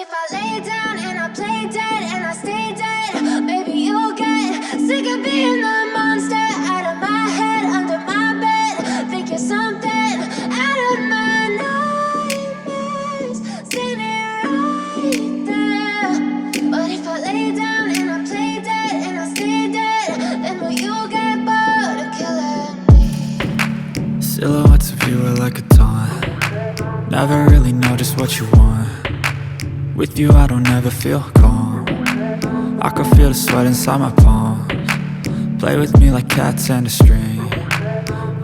if I lay down and I play dead and I stay dead, maybe you'll get sick of being the monster out of my head, under my bed. Think you're something out of my nightmares, standing right there. But if I lay down and I play dead and I stay dead, then will you get bored of killing me? Silhouettes of you are like a taunt. Never really know just what you want. With you I don't ever feel calm. I can feel the sweat inside my palms. Play with me like cats and a string.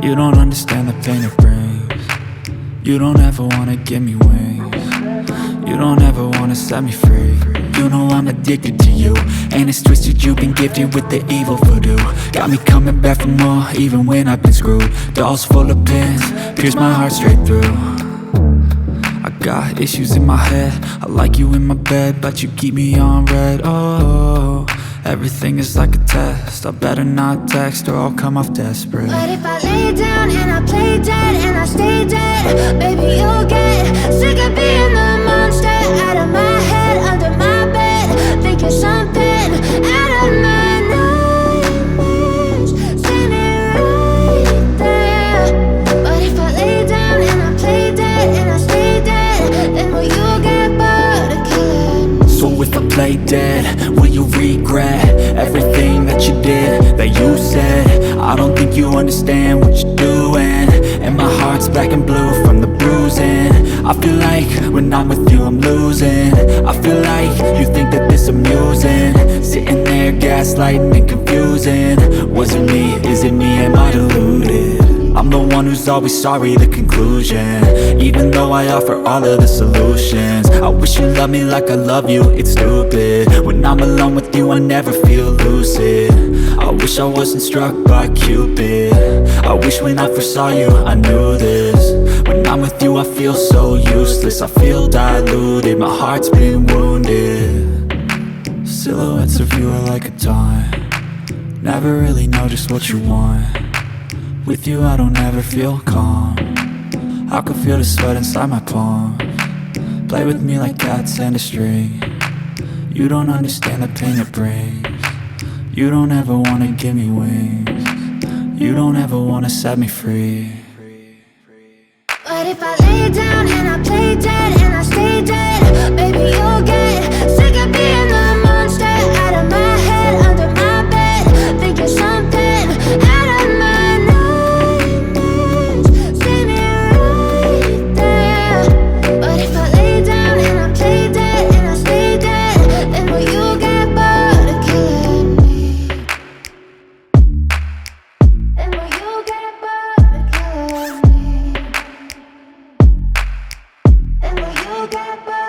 You don't understand the pain it brings. You don't ever wanna give me wings. You don't ever wanna set me free. You know I'm addicted to you, and it's twisted, you've been gifted with the evil voodoo. Got me coming back for more, even when I've been screwed. Dolls full of pins, pierce my heart straight through. I got issues in my head, I like you in my bed, but you keep me on red. Oh, everything is like a test, I better not text or I'll come off desperate. But if I lay down and I play dead and I stay dead, baby you'll get sick of being the monster out of my head, under my bed. Think you're something out of my nightmares, standing right there. But if I lay down and I play dead and I stay dead, then will you get bored of killing me? So if I play dead, will you regret everything that you did, that you said? I don't think you understand what you're doing, and my heart's black and blue from the bruising. I feel like when I'm with you I'm losing. I feel like you think that this amusing, sitting there gaslighting and confusing. Was it me? Is it me? Am I deluded? I'm the one who's always sorry, the conclusion, even though I offer all of the solutions. I wish you loved me like I love you, it's stupid. When I'm alone with you I never feel lucid. I wish I wasn't struck by Cupid. I wish when I first saw you I knew this. When I'm with you I feel so useless, I feel diluted, my heart's been wounded. Silhouettes of you are like a taunt. Never really know just what you want. With you I don't ever feel calm. I can feel the sweat inside my palms. Play with me like cats and a string. You don't understand the pain it brings. You don't ever wanna give me wings. You don't ever wanna set me free. But if I lay down and I play dead and I stay dead, baby you'll get sick of being the monster out of my head, under my bed. Think you're something out of my nightmares, standing right there. But if I lay down and I play dead and I stay dead, then will you get bored of killing me? Then will you get bored of killing me? And will you get bored?